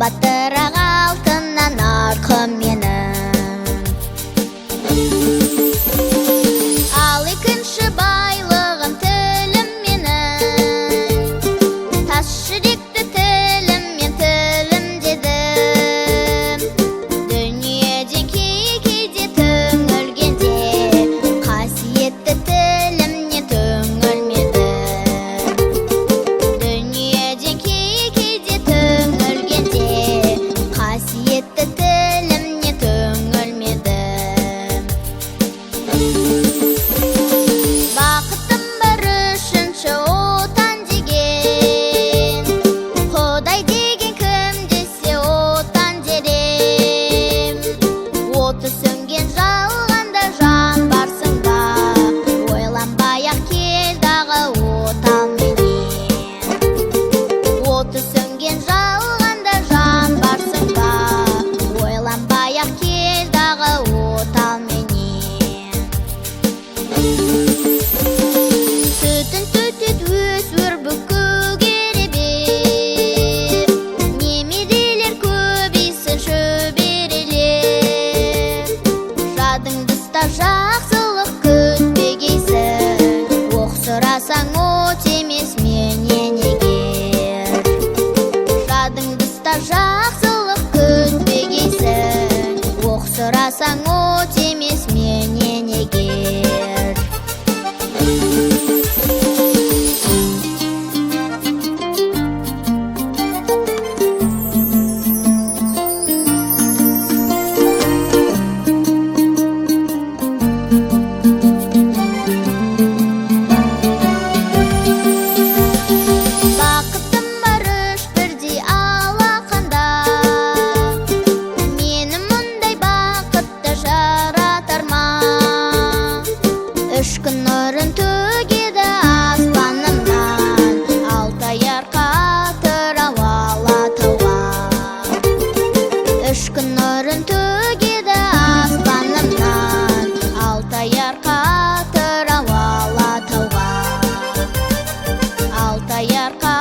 қымбаттырақ алтыннан арқым менің. Ал екінші байлығым тілім менің. Тас жүректі тілім мен тілім дедім. Дүниеден кейде түңілгенде, қасиетті тілімнен түңілмедім. Дүниеден кейде түңілгенде, қасиетті тілімнен түңілмедім. Бақытым бар үшінші отан деген, Құдай деген кім десе отан дерем. Оты сөнген жалғанда жан барсың ба, ойланбай-ақ кел дағы отанменен. Оты сөнген жалғанда жан барсың ба, ойланбай-ақ кел дағы отанменен. Түтін түтет өз өрбіп көгеребеп, немерелер көбейсін шөберелеп. Жадыңды ұста, жақсылық күтпегейсің, оқ сұрасаң от емес менен егер. Жадыңды ұста, жақсылық күтпегейсің, оқ сұрасаң от емес менен егер. Бақытым бар үш бірдей алақанда, мені мұндай бақытты жаратар ма? Үш күн нұрын төгеді аспанымнан, алтай арқа атырау Алатауға. Үш күн нұрын төгеді аспанымнан, алтай арқа атырау Алатауға. Алтай арқа